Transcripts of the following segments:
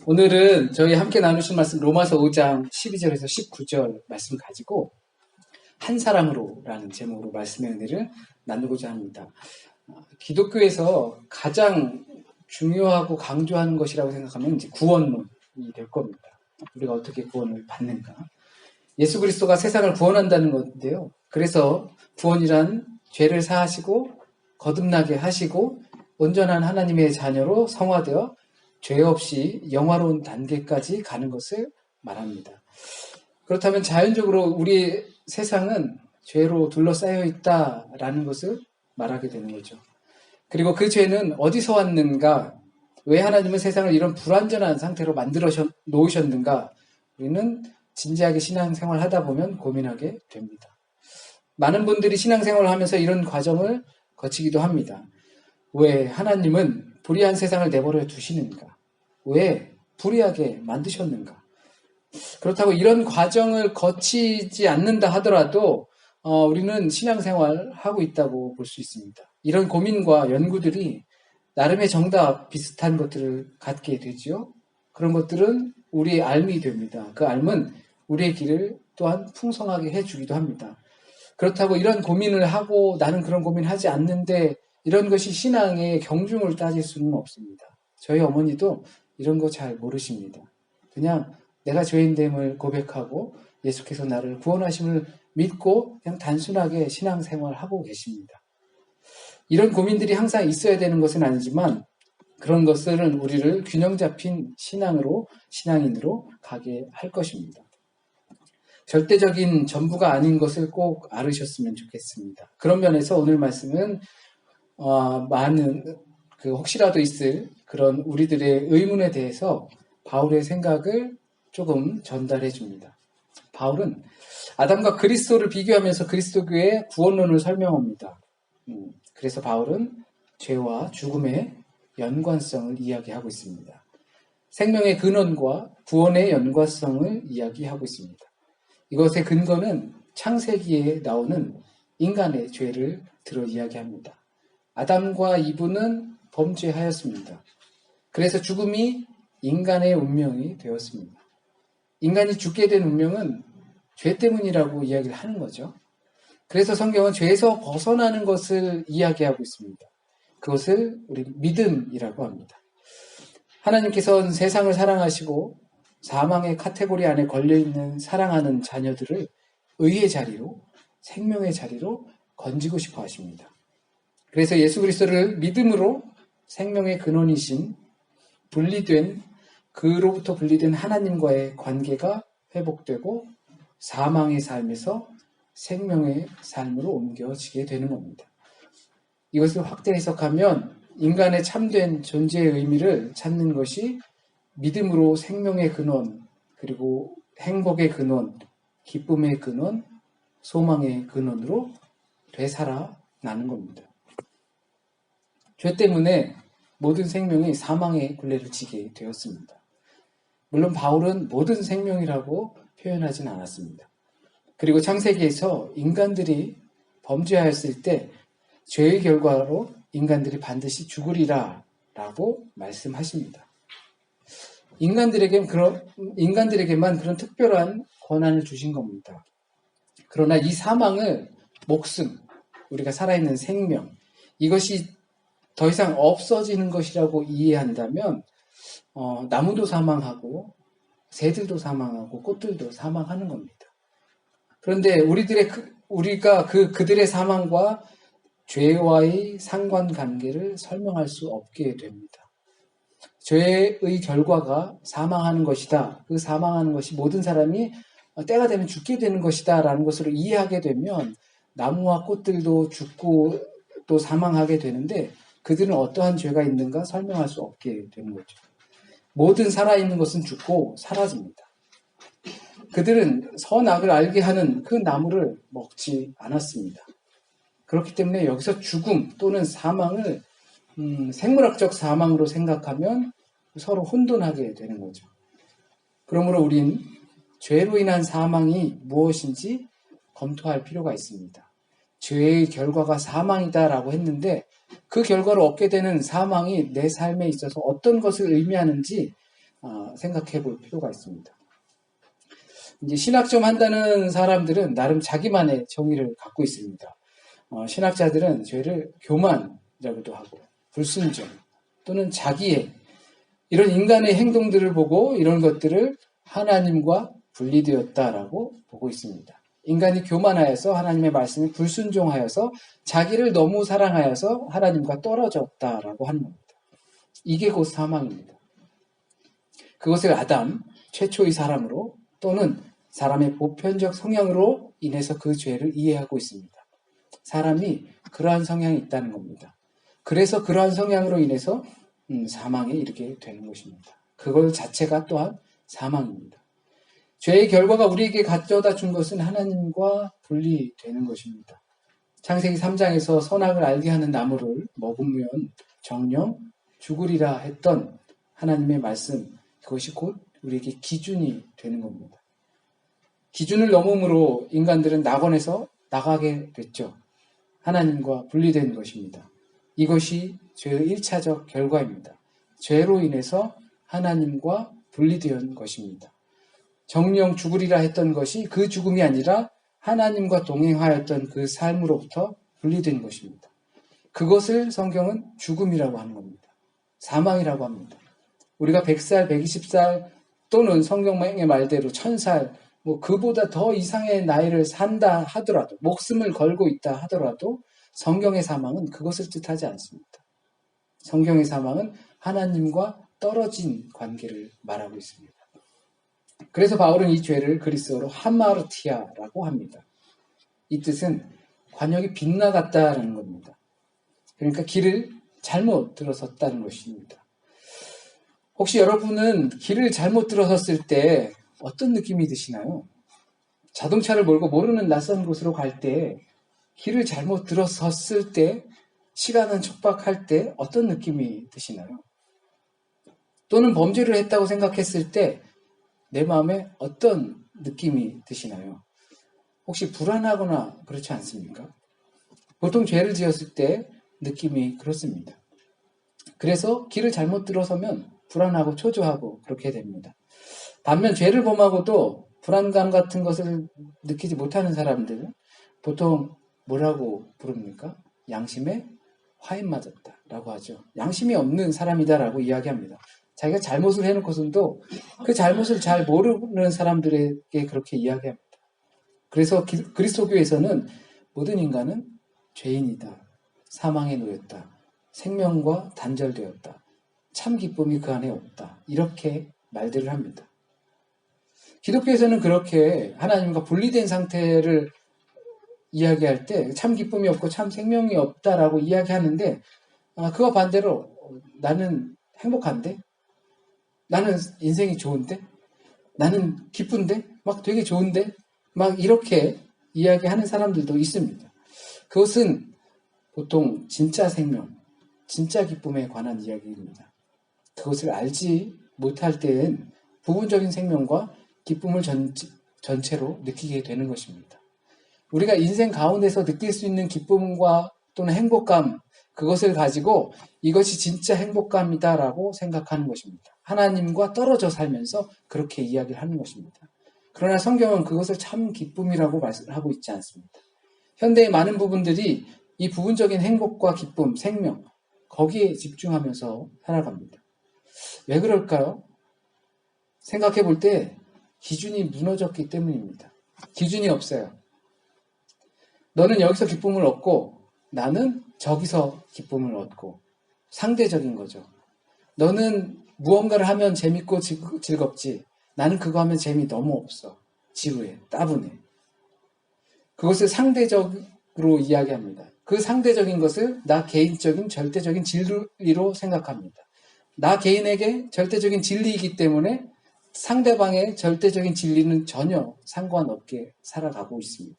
오늘은 저희 함께 나누실 말씀 로마서 5장 12절에서 19절 말씀 가지고 한 사람으로 라는 제목으로 말씀의 은혜를 나누고자 합니다. 기독교에서 가장 중요하고 강조하는 것이라고 생각하면 이제 구원론이 될 겁니다. 우리가 어떻게 구원을 받는가. 예수 그리스도가 세상을 구원한다는 건데요. 그래서 구원이란 죄를 사하시고 거듭나게 하시고 온전한 하나님의 자녀로 성화되어 죄 없이 영화로운 단계까지 가는 것을 말합니다. 그렇다면 자연적으로 우리 세상은 죄로 둘러싸여 있다라는 것을 말하게 되는 거죠. 그리고 그 죄는 어디서 왔는가? 왜 하나님은 세상을 이런 불완전한 상태로 만들어 놓으셨는가? 우리는 진지하게 신앙생활을 하다 보면 고민하게 됩니다. 많은 분들이 신앙생활을 하면서 이런 과정을 거치기도 합니다. 왜 하나님은 불의한 세상을 내버려 두시는가? 왜 불의하게 만드셨는가? 그렇다고 이런 과정을 거치지 않는다 하더라도 우리는 신앙생활을 하고 있다고 볼 수 있습니다. 이런 고민과 연구들이 나름의 정답 비슷한 것들을 갖게 되죠. 그런 것들은 우리의 알미 됩니다. 그 알은 우리의 길을 또한 풍성하게 해주기도 합니다. 그렇다고 이런 고민을 하고 나는 그런 고민하지 않는데 이런 것이 신앙의 경중을 따질 수는 없습니다. 저희 어머니도 이런 거 잘 모르십니다. 그냥 내가 죄인됨을 고백하고 예수께서 나를 구원하심을 믿고 그냥 단순하게 신앙생활을 하고 계십니다. 이런 고민들이 항상 있어야 되는 것은 아니지만 그런 것들은 우리를 균형 잡힌 신앙인으로 가게 할 것입니다. 절대적인 전부가 아닌 것을 꼭 알으셨으면 좋겠습니다. 그런 면에서 오늘 말씀은 많은 혹시라도 있을 그런 우리들의 의문에 대해서 바울의 생각을 조금 전달해 줍니다. 바울은 아담과 그리스도를 비교하면서 그리스도교의 구원론을 설명합니다. 그래서 바울은 죄와 죽음의 연관성을 이야기하고 있습니다. 생명의 근원과 구원의 연관성을 이야기하고 있습니다. 이것의 근거는 창세기에 나오는 인간의 죄를 들어 이야기합니다. 아담과 이브는 범죄하였습니다. 그래서 죽음이 인간의 운명이 되었습니다. 인간이 죽게 된 운명은 죄 때문이라고 이야기를 하는 거죠. 그래서 성경은 죄에서 벗어나는 것을 이야기하고 있습니다. 그것을 우리 믿음이라고 합니다. 하나님께서는 세상을 사랑하시고 사망의 카테고리 안에 걸려있는 사랑하는 자녀들을 의의 자리로, 생명의 자리로 건지고 싶어 하십니다. 그래서 예수 그리스도를 믿음으로 생명의 근원이신 그로부터 분리된 하나님과의 관계가 회복되고 사망의 삶에서 생명의 삶으로 옮겨지게 되는 겁니다. 이것을 확대 해석하면 인간의 참된 존재의 의미를 찾는 것이 믿음으로 생명의 근원, 그리고 행복의 근원, 기쁨의 근원, 소망의 근원으로 되살아나는 겁니다. 죄 때문에 모든 생명이 사망의 굴레를 지게 되었습니다. 물론 바울은 모든 생명이라고 표현하진 않았습니다. 그리고 창세기에서 인간들이 범죄하였을 때 죄의 결과로 인간들이 반드시 죽으리라 라고 말씀하십니다. 인간들에게만 그런 특별한 권한을 주신 겁니다. 그러나 이 사망을 목숨, 우리가 살아있는 생명, 이것이 더 이상 없어지는 것이라고 이해한다면 나무도 사망하고 새들도 사망하고 꽃들도 사망하는 겁니다. 그런데 우리가 그들의 사망과 죄와의 상관관계를 설명할 수 없게 됩니다. 죄의 결과가 사망하는 것이다. 그 사망하는 것이 모든 사람이 때가 되면 죽게 되는 것이다 라는 것으로 이해하게 되면 나무와 꽃들도 죽고 또 사망하게 되는데 그들은 어떠한 죄가 있는가 설명할 수 없게 되는 거죠. 모든 살아있는 것은 죽고 사라집니다. 그들은 선악을 알게 하는 그 나무를 먹지 않았습니다. 그렇기 때문에 여기서 죽음 또는 사망을 생물학적 사망으로 생각하면 서로 혼돈하게 되는 거죠. 그러므로 우린 죄로 인한 사망이 무엇인지 검토할 필요가 있습니다. 죄의 결과가 사망이다라고 했는데 그 결과로 얻게 되는 사망이 내 삶에 있어서 어떤 것을 의미하는지 생각해 볼 필요가 있습니다. 이제 신학 좀 한다는 사람들은 나름 자기만의 정의를 갖고 있습니다. 신학자들은 죄를 교만이라고도 하고 불순종 또는 자기애 이런 인간의 행동들을 보고 이런 것들을 하나님과 분리되었다라고 보고 있습니다. 인간이 교만하여서 하나님의 말씀에 불순종하여서 자기를 너무 사랑하여서 하나님과 떨어졌다라고 하는 겁니다. 이게 곧 사망입니다. 그것을 아담, 최초의 사람으로 또는 사람의 보편적 성향으로 인해서 그 죄를 이해하고 있습니다. 사람이 그러한 성향이 있다는 겁니다. 그래서 그러한 성향으로 인해서 사망에 이르게 되는 것입니다. 그걸 자체가 또한 사망입니다. 죄의 결과가 우리에게 가져다 준 것은 하나님과 분리되는 것입니다. 창세기 3장에서 선악을 알게 하는 나무를 먹으면 정령 죽으리라 했던 하나님의 말씀, 그것이 곧 우리에게 기준이 되는 겁니다. 기준을 넘음으로 인간들은 낙원에서 나가게 됐죠. 하나님과 분리된 것입니다. 이것이 죄의 1차적 결과입니다. 죄로 인해서 하나님과 분리된 것입니다. 정령 죽으리라 했던 것이 그 죽음이 아니라 하나님과 동행하였던 그 삶으로부터 분리된 것입니다. 그것을 성경은 죽음이라고 하는 겁니다. 사망이라고 합니다. 우리가 100살, 120살 또는 성경의 말대로 1000살, 그보다 더 이상의 나이를 산다 하더라도, 목숨을 걸고 있다 하더라도 성경의 사망은 그것을 뜻하지 않습니다. 성경의 사망은 하나님과 떨어진 관계를 말하고 있습니다. 그래서 바울은 이 죄를 그리스어로 하마르티아라고 합니다. 이 뜻은 관역이 빗나갔다라는 겁니다. 그러니까 길을 잘못 들어섰다는 것입니다. 혹시 여러분은 길을 잘못 들어섰을 때 어떤 느낌이 드시나요? 자동차를 몰고 모르는 낯선 곳으로 갈 때 길을 잘못 들어섰을 때 시간은 촉박할 때 어떤 느낌이 드시나요? 또는 범죄를 했다고 생각했을 때 내 마음에 어떤 느낌이 드시나요? 혹시 불안하거나 그렇지 않습니까? 보통 죄를 지었을 때 느낌이 그렇습니다. 그래서 길을 잘못 들어서면 불안하고 초조하고 그렇게 됩니다. 반면 죄를 범하고도 불안감 같은 것을 느끼지 못하는 사람들은 보통 뭐라고 부릅니까? 양심에 화인 맞았다라고 하죠. 양심이 없는 사람이다라고 이야기합니다. 자기가 잘못을 해놓고서도 그 잘못을 잘 모르는 사람들에게 그렇게 이야기합니다. 그래서 그리스도교에서는 모든 인간은 죄인이다. 사망에 놓였다. 생명과 단절되었다. 참 기쁨이 그 안에 없다. 이렇게 말들을 합니다. 기독교에서는 그렇게 하나님과 분리된 상태를 이야기할 때 참 기쁨이 없고 참 생명이 없다라고 이야기하는데 그와 반대로 나는 행복한데? 나는 인생이 좋은데? 나는 기쁜데? 막 되게 좋은데? 막 이렇게 이야기하는 사람들도 있습니다. 그것은 보통 진짜 생명, 진짜 기쁨에 관한 이야기입니다. 그것을 알지 못할 때엔 부분적인 생명과 기쁨을 전체로 느끼게 되는 것입니다. 우리가 인생 가운데서 느낄 수 있는 기쁨과 또는 행복감, 그것을 가지고 이것이 진짜 행복감이다라고 생각하는 것입니다. 하나님과 떨어져 살면서 그렇게 이야기를 하는 것입니다. 그러나 성경은 그것을 참 기쁨이라고 말씀하고 있지 않습니다. 현대의 많은 부분들이 이 부분적인 행복과 기쁨, 생명, 거기에 집중하면서 살아갑니다. 왜 그럴까요? 생각해 볼 때 기준이 무너졌기 때문입니다. 기준이 없어요. 너는 여기서 기쁨을 얻고 나는 저기서 기쁨을 얻고 상대적인 거죠. 너는 무언가를 하면 재밌고 즐겁지. 나는 그거 하면 재미 너무 없어. 지루해. 따분해. 그것을 상대적으로 이야기합니다. 그 상대적인 것을 나 개인적인 절대적인 진리로 생각합니다. 나 개인에게 절대적인 진리이기 때문에 상대방의 절대적인 진리는 전혀 상관없게 살아가고 있습니다.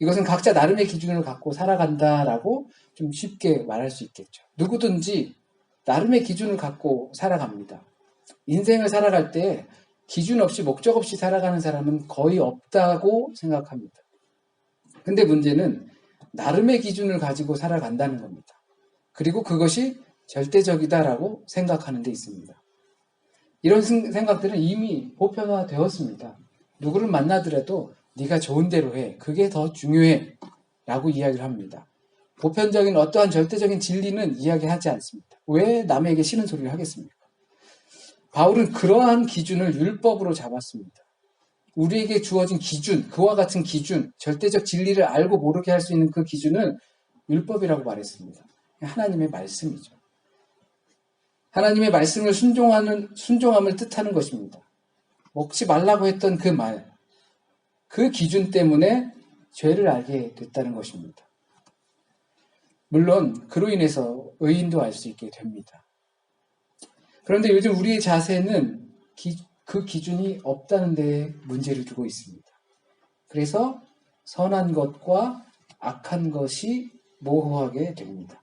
이것은 각자 나름의 기준을 갖고 살아간다라고 좀 쉽게 말할 수 있겠죠. 누구든지 나름의 기준을 갖고 살아갑니다. 인생을 살아갈 때 기준 없이 목적 없이 살아가는 사람은 거의 없다고 생각합니다. 근데 문제는 나름의 기준을 가지고 살아간다는 겁니다. 그리고 그것이 절대적이다라고 생각하는 데 있습니다. 이런 생각들은 이미 보편화되었습니다. 누구를 만나더라도 네가 좋은 대로 해. 그게 더 중요해. 라고 이야기를 합니다. 보편적인 어떠한 절대적인 진리는 이야기하지 않습니다. 왜 남에게 싫은 소리를 하겠습니까? 바울은 그러한 기준을 율법으로 잡았습니다. 우리에게 주어진 기준, 그와 같은 기준, 절대적 진리를 알고 모르게 할 수 있는 그 기준을 율법이라고 말했습니다. 하나님의 말씀이죠. 하나님의 말씀을 순종함을 뜻하는 것입니다. 먹지 말라고 했던 그 말, 그 기준 때문에 죄를 알게 됐다는 것입니다. 물론 그로 인해서 의인도 알 수 있게 됩니다. 그런데 요즘 우리의 자세는 그 기준이 없다는 데에 문제를 두고 있습니다. 그래서 선한 것과 악한 것이 모호하게 됩니다.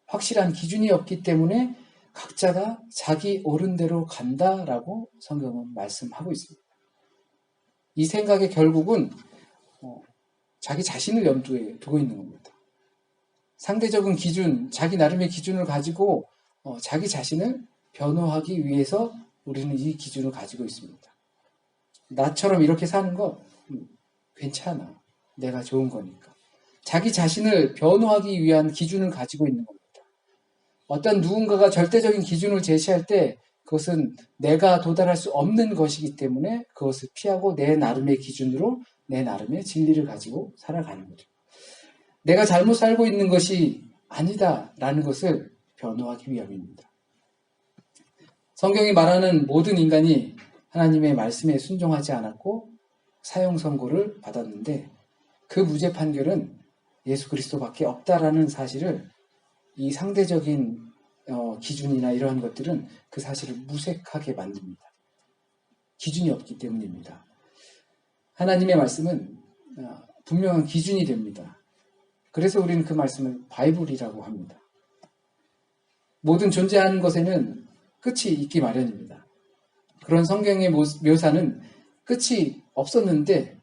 확실한 기준이 없기 때문에 각자가 자기 옳은 대로 간다라고 성경은 말씀하고 있습니다. 이 생각의 결국은 자기 자신을 염두에 두고 있는 겁니다. 상대적인 기준, 자기 나름의 기준을 가지고 자기 자신을 변호하기 위해서 우리는 이 기준을 가지고 있습니다. 나처럼 이렇게 사는 거 괜찮아. 내가 좋은 거니까. 자기 자신을 변호하기 위한 기준을 가지고 있는 겁니다. 어떤 누군가가 절대적인 기준을 제시할 때 그것은 내가 도달할 수 없는 것이기 때문에 그것을 피하고 내 나름의 기준으로 내 나름의 진리를 가지고 살아가는 거죠. 내가 잘못 살고 있는 것이 아니다라는 것을 변호하기 위함입니다. 성경이 말하는 모든 인간이 하나님의 말씀에 순종하지 않았고 사형 선고를 받았는데 그 무죄 판결은 예수 그리스도밖에 없다라는 사실을 이 상대적인 기준이나 이러한 것들은 그 사실을 무색하게 만듭니다. 기준이 없기 때문입니다. 하나님의 말씀은 분명한 기준이 됩니다. 그래서 우리는 그 말씀을 바이블이라고 합니다. 모든 존재하는 것에는 끝이 있기 마련입니다. 그런 성경의 묘사는 끝이 없었는데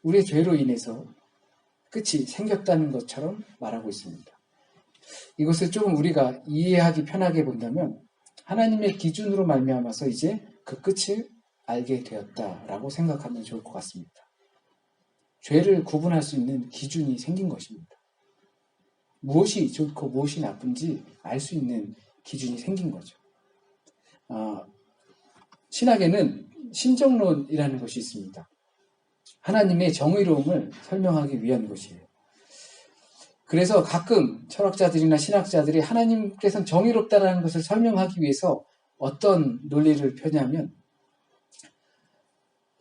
우리의 죄로 인해서 끝이 생겼다는 것처럼 말하고 있습니다. 이것을 조금 우리가 이해하기 편하게 본다면 하나님의 기준으로 말미암아서 이제 그 끝을 알게 되었다라고 생각하면 좋을 것 같습니다. 죄를 구분할 수 있는 기준이 생긴 것입니다. 무엇이 좋고 무엇이 나쁜지 알 수 있는 기준이 생긴 거죠. 신학에는 신정론이라는 것이 있습니다. 하나님의 정의로움을 설명하기 위한 것이에요. 그래서 가끔 철학자들이나 신학자들이 하나님께서는 정의롭다라는 것을 설명하기 위해서 어떤 논리를 펴냐면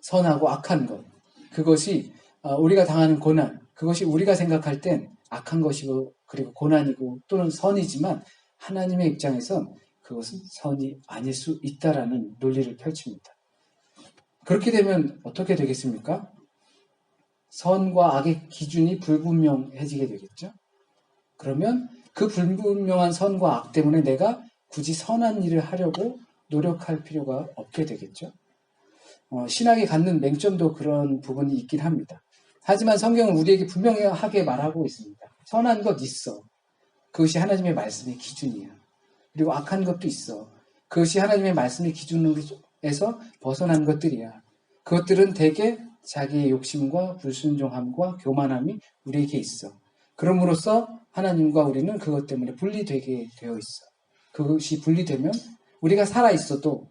선하고 악한 것, 그것이 우리가 당하는 고난, 그것이 우리가 생각할 땐 악한 것이고 그리고 고난이고 또는 선이지만 하나님의 입장에선 그것은 선이 아닐 수 있다라는 논리를 펼칩니다. 그렇게 되면 어떻게 되겠습니까? 선과 악의 기준이 불분명해지게 되겠죠. 그러면 그 불분명한 선과 악 때문에 내가 굳이 선한 일을 하려고 노력할 필요가 없게 되겠죠. 신학이 갖는 맹점도 그런 부분이 있긴 합니다. 하지만 성경은 우리에게 분명하게 말하고 있습니다. 선한 것 있어. 그것이 하나님의 말씀의 기준이야. 그리고 악한 것도 있어. 그것이 하나님의 말씀의 기준에서 벗어난 것들이야. 그것들은 대개 자기의 욕심과 불순종함과 교만함이 우리에게 있어. 그럼으로써 하나님과 우리는 그것 때문에 분리되게 되어 있어. 그것이 분리되면 우리가 살아 있어도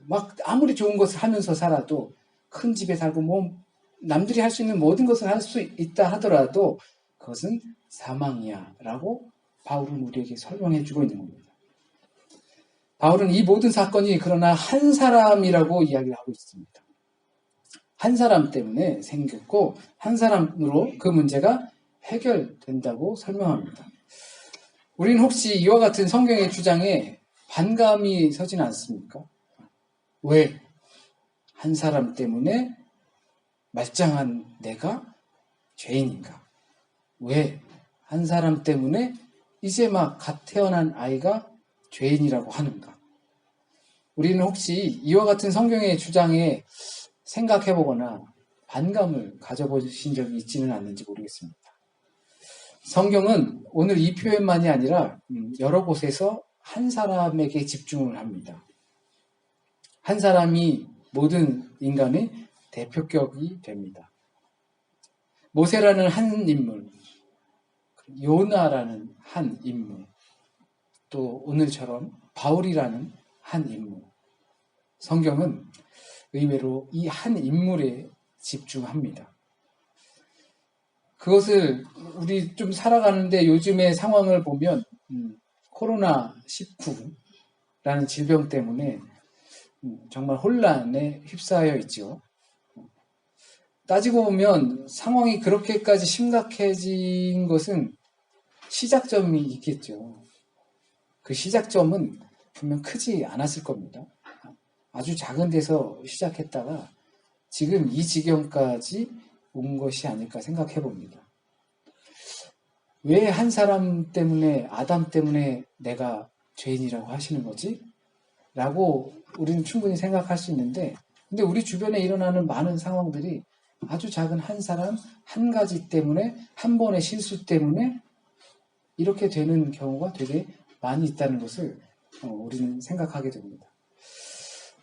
막 아무리 좋은 것을 하면서 살아도 큰 집에 살고 남들이 할 수 있는 모든 것을 할 수 있다 하더라도 그것은 사망이야 라고 바울은 우리에게 설명해 주고 있는 겁니다. 바울은 이 모든 사건이 그러나 한 사람이라고 이야기를 하고 있습니다. 한 사람 때문에 생겼고 한 사람으로 그 문제가 해결된다고 설명합니다. 우리는 혹시 이와 같은 성경의 주장에 반감이 서지는 않습니까? 왜? 한 사람 때문에 말짱한 내가 죄인인가? 왜? 한 사람 때문에 이제 막 갓 태어난 아이가 죄인이라고 하는가? 우리는 혹시 이와 같은 성경의 주장에 생각해보거나 반감을 가져보신 적이 있지는 않는지 모르겠습니다. 성경은 오늘 이 표현만이 아니라 여러 곳에서 한 사람에게 집중을 합니다. 한 사람이 모든 인간의 대표격이 됩니다. 모세라는 한 인물, 요나라는 한 인물, 또 오늘처럼 바울이라는 한 인물. 성경은 의외로 이 한 인물에 집중합니다. 그것을 우리 좀 살아가는데 요즘의 상황을 보면 코로나19라는 질병 때문에 정말 혼란에 휩싸여 있죠. 따지고 보면 상황이 그렇게까지 심각해진 것은 시작점이 있겠죠. 그 시작점은 분명 크지 않았을 겁니다. 아주 작은 데서 시작했다가 지금 이 지경까지 온 것이 아닐까 생각해 봅니다. 왜 한 사람 때문에, 아담 때문에 내가 죄인이라고 하시는 거지? 라고 우리는 충분히 생각할 수 있는데, 근데 우리 주변에 일어나는 많은 상황들이 아주 작은 한 사람, 한 가지 때문에, 한 번의 실수 때문에 이렇게 되는 경우가 되게 많이 있다는 것을 우리는 생각하게 됩니다.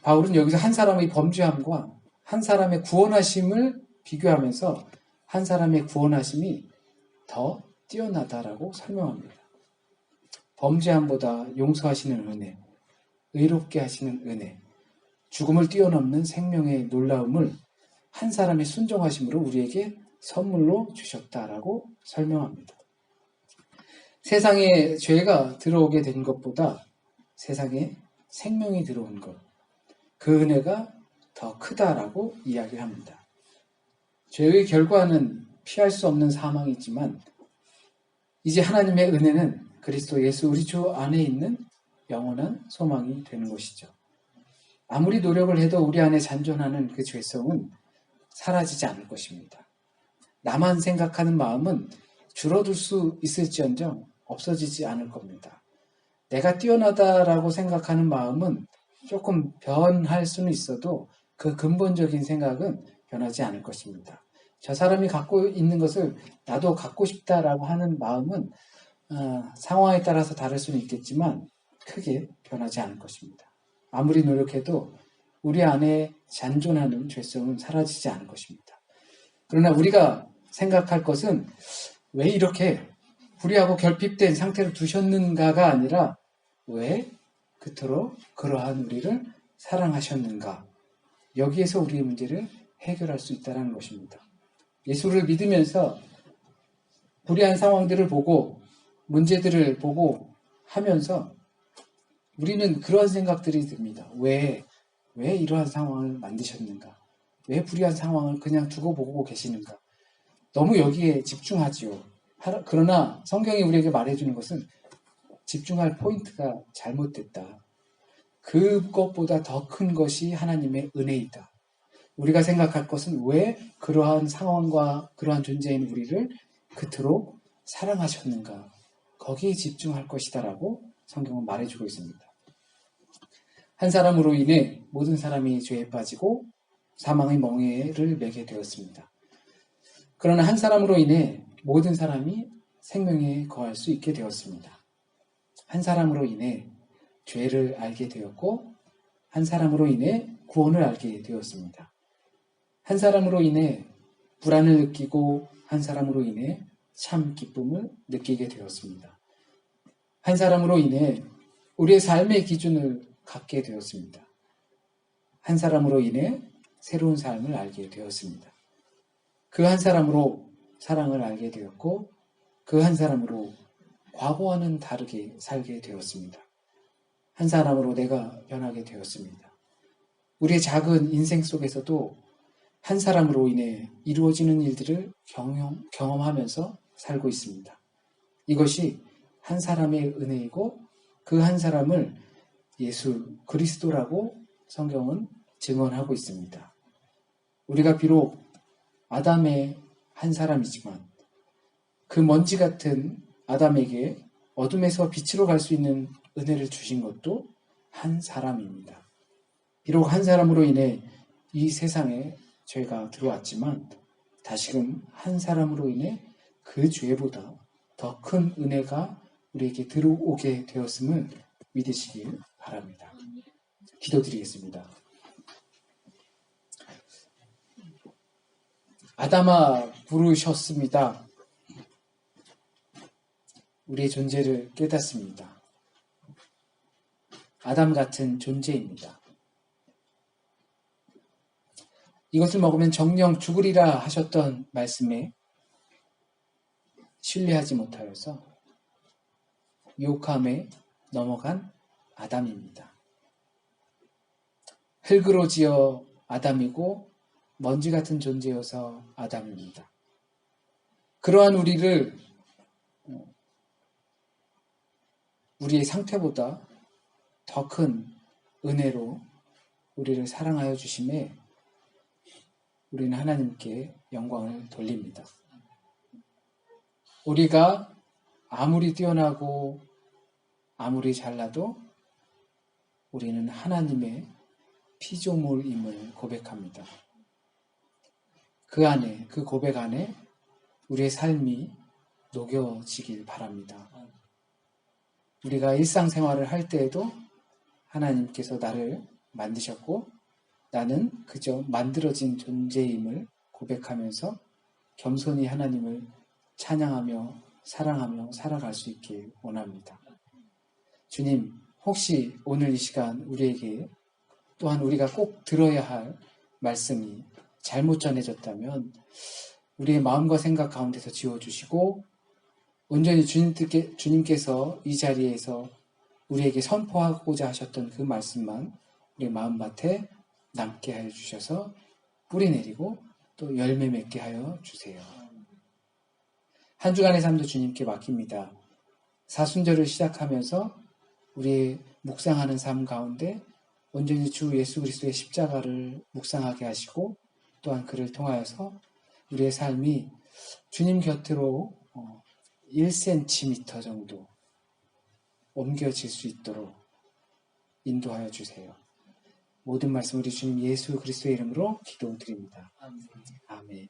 바울은 여기서 한 사람의 범죄함과 한 사람의 구원하심을 비교하면서 한 사람의 구원하심이 더 뛰어나다라고 설명합니다. 범죄함보다 용서하시는 은혜, 의롭게 하시는 은혜, 죽음을 뛰어넘는 생명의 놀라움을 한 사람의 순종하심으로 우리에게 선물로 주셨다라고 설명합니다. 세상에 죄가 들어오게 된 것보다 세상에 생명이 들어온 것, 그 은혜가 더 크다라고 이야기합니다. 죄의 결과는 피할 수 없는 사망이지만 이제 하나님의 은혜는 그리스도 예수 우리 주 안에 있는 영원한 소망이 되는 것이죠. 아무리 노력을 해도 우리 안에 잔존하는 그 죄성은 사라지지 않을 것입니다. 나만 생각하는 마음은 줄어들 수 있을지언정 없어지지 않을 겁니다. 내가 뛰어나다라고 생각하는 마음은 조금 변할 수는 있어도 그 근본적인 생각은 변하지 않을 것입니다. 저 사람이 갖고 있는 것을 나도 갖고 싶다라고 하는 마음은 상황에 따라서 다를 수는 있겠지만 크게 변하지 않을 것입니다. 아무리 노력해도 우리 안에 잔존하는 죄성은 사라지지 않을 것입니다. 그러나 우리가 생각할 것은 왜 이렇게 불의하고 결핍된 상태로 두셨는가가 아니라 왜 그토록 그러한 우리를 사랑하셨는가. 여기에서 우리의 문제를 해결할 수 있다는 것입니다. 예수를 믿으면서 불의한 상황들을 보고 문제들을 보고 하면서 우리는 그런 생각들이 듭니다. 왜 이러한 상황을 만드셨는가? 왜 불의한 상황을 그냥 두고 보고 계시는가? 너무 여기에 집중하지요. 그러나 성경이 우리에게 말해주는 것은 집중할 포인트가 잘못됐다. 그것보다 더 큰 것이 하나님의 은혜이다. 우리가 생각할 것은 왜 그러한 상황과 그러한 존재인 우리를 그토록 사랑하셨는가. 거기에 집중할 것이다라고 성경은 말해주고 있습니다. 한 사람으로 인해 모든 사람이 죄에 빠지고 사망의 멍에를 매게 되었습니다. 그러나 한 사람으로 인해 모든 사람이 생명에 거할 수 있게 되었습니다. 한 사람으로 인해 죄를 알게 되었고 한 사람으로 인해 구원을 알게 되었습니다. 한 사람으로 인해 불안을 느끼고 한 사람으로 인해 참 기쁨을 느끼게 되었습니다. 한 사람으로 인해 우리의 삶의 기준을 갖게 되었습니다. 한 사람으로 인해 새로운 삶을 알게 되었습니다. 그 한 사람으로 사랑을 알게 되었고 그 한 사람으로 과거와는 다르게 살게 되었습니다. 한 사람으로 내가 변하게 되었습니다. 우리의 작은 인생 속에서도 한 사람으로 인해 이루어지는 일들을 경험하면서 살고 있습니다. 이것이 한 사람의 은혜이고 그 한 사람을 예수 그리스도라고 성경은 증언하고 있습니다. 우리가 비록 아담의 한 사람이지만 그 먼지 같은 아담에게 어둠에서 빛으로 갈 수 있는 은혜를 주신 것도 한 사람입니다. 비록 한 사람으로 인해 이 세상에 죄가 들어왔지만 다시금 한 사람으로 인해 그 죄보다 더 큰 은혜가 우리에게 들어오게 되었음을 믿으시길 바랍니다. 기도드리겠습니다. 아담아 부르셨습니다. 우리의 존재를 깨닫습니다. 아담 같은 존재입니다. 이것을 먹으면 정령 죽으리라 하셨던 말씀에 신뢰하지 못하여서 유혹함에 넘어간 아담입니다. 흙으로 지어 아담이고 먼지 같은 존재여서 아담입니다. 그러한 우리를 우리의 상태보다 더 큰 은혜로 우리를 사랑하여 주심에 우리는 하나님께 영광을 돌립니다. 우리가 아무리 뛰어나고 아무리 잘나도 우리는 하나님의 피조물임을 고백합니다. 그 안에, 그 고백 안에 우리의 삶이 녹여지길 바랍니다. 우리가 일상생활을 할 때에도 하나님께서 나를 만드셨고 나는 그저 만들어진 존재임을 고백하면서 겸손히 하나님을 찬양하며 사랑하며 살아갈 수 있길 원합니다. 주님, 혹시 오늘 이 시간 우리에게 또한 우리가 꼭 들어야 할 말씀이 잘못 전해졌다면 우리의 마음과 생각 가운데서 지워주시고 온전히 주님께서 이 자리에서 우리에게 선포하고자 하셨던 그 말씀만 우리 마음밭에 남게 하여 주셔서 뿌리 내리고 또 열매 맺게 하여 주세요. 한 주간의 삶도 주님께 맡깁니다. 사순절을 시작하면서 우리의 묵상하는 삶 가운데 온전히 주 예수 그리스도의 십자가를 묵상하게 하시고 또한 그를 통하여서 우리의 삶이 주님 곁으로 1cm 정도 옮겨질 수 있도록 인도하여 주세요. 모든 말씀 우리 주님 예수 그리스도의 이름으로 기도드립니다. 아멘.